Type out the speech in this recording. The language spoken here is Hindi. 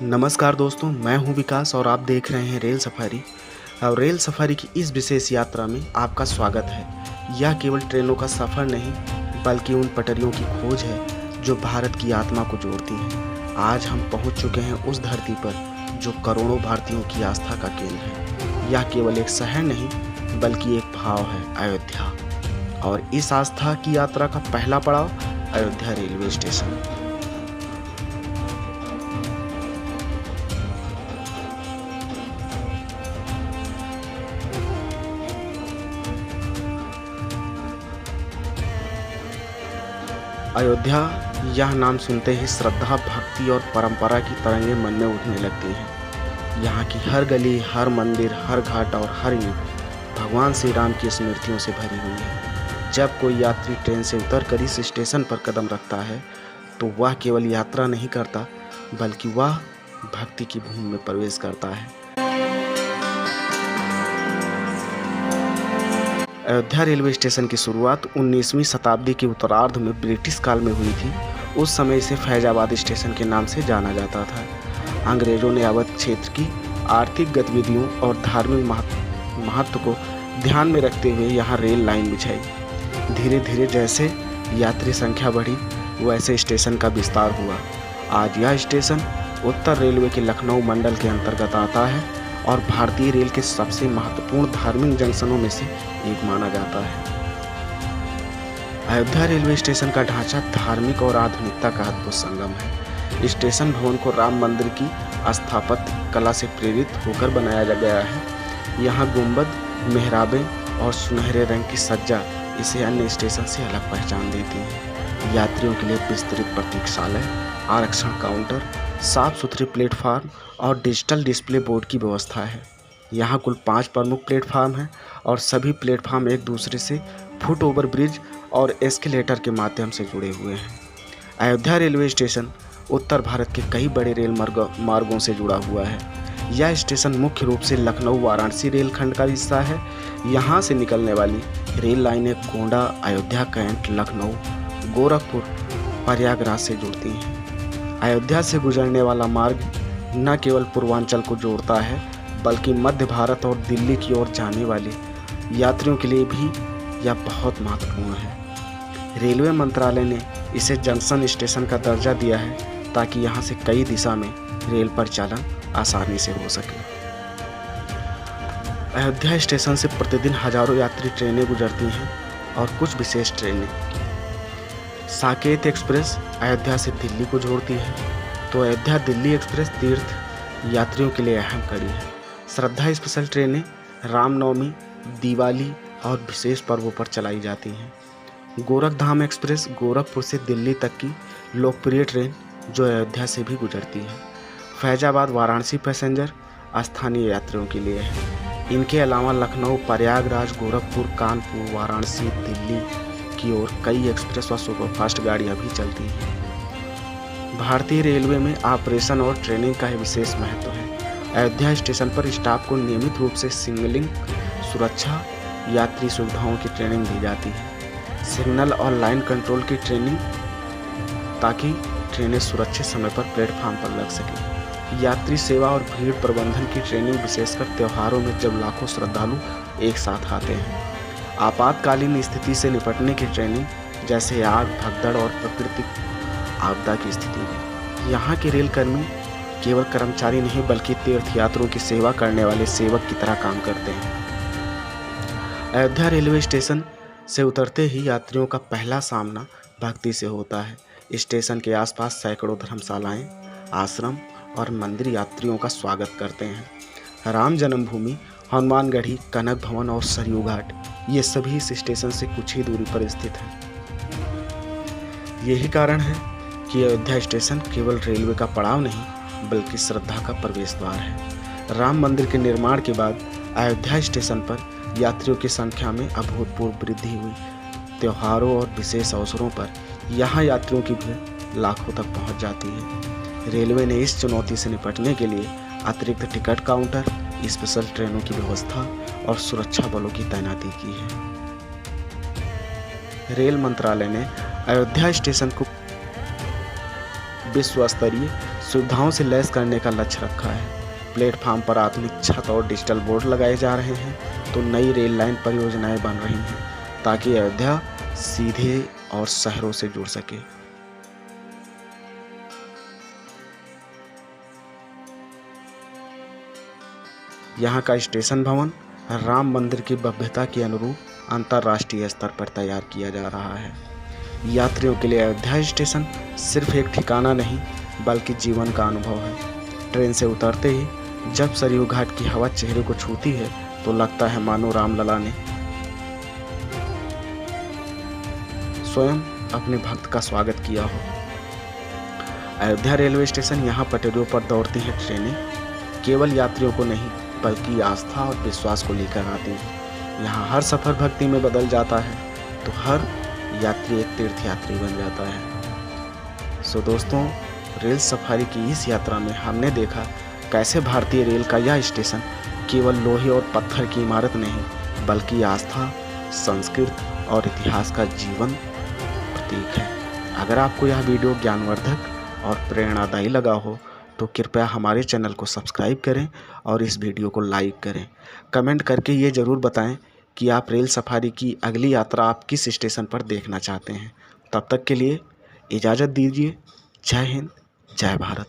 नमस्कार दोस्तों, मैं हूं विकास और आप देख रहे हैं रेल सफारी। और रेल सफारी की इस विशेष यात्रा में आपका स्वागत है। यह केवल ट्रेनों का सफ़र नहीं बल्कि उन पटरियों की खोज है जो भारत की आत्मा को जोड़ती हैं। आज हम पहुंच चुके हैं उस धरती पर जो करोड़ों भारतीयों की आस्था का केंद्र है। यह केवल एक शहर नहीं बल्कि एक भाव है, अयोध्या। और इस आस्था की यात्रा का पहला पड़ाव अयोध्या रेलवे स्टेशन। अयोध्या, यह नाम सुनते ही श्रद्धा, भक्ति और परंपरा की तरंगें मन में उठने लगती हैं। यहाँ की हर गली, हर मंदिर, हर घाट और हर ईंट भगवान श्री राम की स्मृतियों से भरी हुई है। जब कोई यात्री ट्रेन से उतरकर इस स्टेशन पर कदम रखता है तो वह केवल यात्रा नहीं करता बल्कि वह भक्ति की भूमि में प्रवेश करता है। अयोध्या रेलवे स्टेशन की शुरुआत 19वीं शताब्दी के उत्तरार्ध में ब्रिटिश काल में हुई थी। उस समय इसे फैजाबाद स्टेशन के नाम से जाना जाता था। अंग्रेजों ने अवध क्षेत्र की आर्थिक गतिविधियों और धार्मिक महत्व को ध्यान में रखते हुए यहाँ रेल लाइन बिछाई। धीरे धीरे जैसे यात्री संख्या बढ़ी वैसे स्टेशन का विस्तार हुआ। आज यह स्टेशन उत्तर रेलवे के लखनऊ मंडल के अंतर्गत आता है और भारतीय रेल के सबसे महत्वपूर्ण धार्मिक जंक्शनों में से एक माना जाता है। अयोध्या रेलवे स्टेशन का ढांचा धार्मिक और आधुनिकता का अद्भुत संगम है। स्टेशन भवन को राम मंदिर की स्थापत्य कला से प्रेरित होकर बनाया गया है। यहाँ गुंबद, मेहराबें और सुनहरे रंग की सज्जा इसे अन्य स्टेशन से अलग पहचान देती है। यात्रियों के लिए विस्तृत प्रतीक्षालय, आरक्षण काउंटर, साफ सुथरे प्लेटफार्म और डिजिटल डिस्प्ले बोर्ड की व्यवस्था है। यहाँ कुल 5 प्रमुख प्लेटफार्म हैं और सभी प्लेटफार्म एक दूसरे से फुट ओवर ब्रिज और एस्केलेटर के माध्यम से जुड़े हुए हैं। अयोध्या रेलवे स्टेशन उत्तर भारत के कई बड़े रेल मार्गों से जुड़ा हुआ है। यह स्टेशन मुख्य रूप से लखनऊ वाराणसी रेलखंड का हिस्सा है। यहाँ से निकलने वाली रेल लाइनें गोंडा, अयोध्या कैंट, लखनऊ, गोरखपुर, प्रयागराज से जुड़ती हैं। अयोध्या से गुजरने वाला मार्ग न केवल पूर्वांचल को जोड़ता है बल्कि मध्य भारत और दिल्ली की ओर जाने वाले यात्रियों के लिए भी यह बहुत महत्वपूर्ण है। रेलवे मंत्रालय ने इसे जंक्शन स्टेशन का दर्जा दिया है ताकि यहाँ से कई दिशा में रेल परिचालन आसानी से हो सके। अयोध्या स्टेशन से प्रतिदिन हजारों यात्री ट्रेनें गुजरती हैं और कुछ विशेष ट्रेनें। साकेत एक्सप्रेस अयोध्या से दिल्ली को जोड़ती है तो अयोध्या दिल्ली एक्सप्रेस तीर्थ यात्रियों के लिए अहम कड़ी है। श्रद्धा स्पेशल ट्रेनें रामनवमी, दिवाली और विशेष पर्वों पर चलाई जाती हैं। गोरखधाम एक्सप्रेस गोरखपुर से दिल्ली तक की लोकप्रिय ट्रेन जो अयोध्या से भी गुजरती है। फैजाबाद वाराणसी पैसेंजर स्थानीय यात्रियों के लिए है। इनके अलावा लखनऊ, प्रयागराज, गोरखपुर, कानपुर, वाराणसी, दिल्ली की ओर कई एक्सप्रेस व सुपरफास्ट गाड़ियाँ भी चलती हैं। भारतीय रेलवे में ऑपरेशन और ट्रेनिंग का विशेष महत्व है। अयोध्या स्टेशन पर स्टाफ को नियमित रूप से सिग्नलिंग, सुरक्षा, यात्री सुविधाओं की ट्रेनिंग दी जाती है। सिग्नल और लाइन कंट्रोल की ट्रेनिंग ताकि ट्रेनें सुरक्षित समय पर प्लेटफार्म पर लग सकें। यात्री सेवा और भीड़ प्रबंधन की ट्रेनिंग विशेषकर त्योहारों में जब लाखों श्रद्धालु एक साथ आते हैं। आपातकालीन स्थिति से निपटने की ट्रेनिंग जैसे आग, भगदड़ और प्राकृतिक आपदा की स्थिति में। यहाँ के रेलकर्मी केवल कर्मचारी नहीं बल्कि तीर्थयात्रियों की सेवा करने वाले सेवक की तरह काम करते हैं। अयोध्या रेलवे स्टेशन से उतरते ही यात्रियों का पहला सामना भक्ति से होता है। स्टेशन के आसपास सैकड़ों धर्मशालाएं, आश्रम और मंदिर यात्रियों का स्वागत करते हैं। राम जन्मभूमि, हनुमानगढ़ी, कनक भवन और सरयू घाट ये सभी इस स्टेशन से कुछ ही दूरी पर स्थित हैं। यही कारण है कि अयोध्या स्टेशन केवल रेलवे का पड़ाव नहीं बल्कि श्रद्धा का प्रवेश द्वार है। राम मंदिर के निर्माण के बाद अयोध्या स्टेशन पर यात्रियों की संख्या में अभूतपूर्व वृद्धि हुई। त्योहारों और विशेष अवसरों पर यहाँ यात्रियों की भीड़ लाखों तक पहुँच जाती है। रेलवे ने इस चुनौती से निपटने के लिए अतिरिक्त टिकट काउंटर, स्पेशल ट्रेनों की व्यवस्था और सुरक्षा बलों की तैनाती की है। रेल मंत्रालय ने अयोध्या स्टेशन को विश्व स्तरीय सुविधाओं से लैस करने का लक्ष्य रखा है। प्लेटफार्म पर आधुनिक छत और डिजिटल बोर्ड लगाए जा रहे हैं, तो नई रेल लाइन परियोजनाएं बन रही हैं ताकि अयोध्या सीधे और शहरों से जुड़ सके। यहाँ का स्टेशन भवन राम मंदिर की भव्यता के अनुरूप अंतर्राष्ट्रीय स्तर पर तैयार किया जा रहा है। यात्रियों के लिए अयोध्या स्टेशन सिर्फ एक ठिकाना नहीं बल्कि जीवन का अनुभव है। ट्रेन से उतरते ही जब सरयू घाट की हवा चेहरे को छूती है तो लगता है मानो रामलला ने स्वयं अपने भक्त का स्वागत किया हो। अयोध्या रेलवे स्टेशन यहाँ पटरियों पर दौड़ती हैं ट्रेनें केवल यात्रियों को नहीं बल्कि आस्था और विश्वास को लेकर आती है। यहाँ हर सफ़र भक्ति में बदल जाता है तो हर यात्री एक तीर्थयात्री बन जाता है। सो दोस्तों, रेल सफारी की इस यात्रा में हमने देखा कैसे भारतीय रेल का यह स्टेशन केवल लोहे और पत्थर की इमारत नहीं बल्कि आस्था, संस्कृति और इतिहास का जीवन प्रतीक है। अगर आपको यह वीडियो ज्ञानवर्धक और प्रेरणादायी लगा हो तो कृपया हमारे चैनल को सब्सक्राइब करें और इस वीडियो को लाइक करें। कमेंट करके ये ज़रूर बताएं कि आप रेल सफारी की अगली यात्रा आप किस स्टेशन पर देखना चाहते हैं। तब तक के लिए इजाज़त दीजिए। जय हिंद, जय भारत।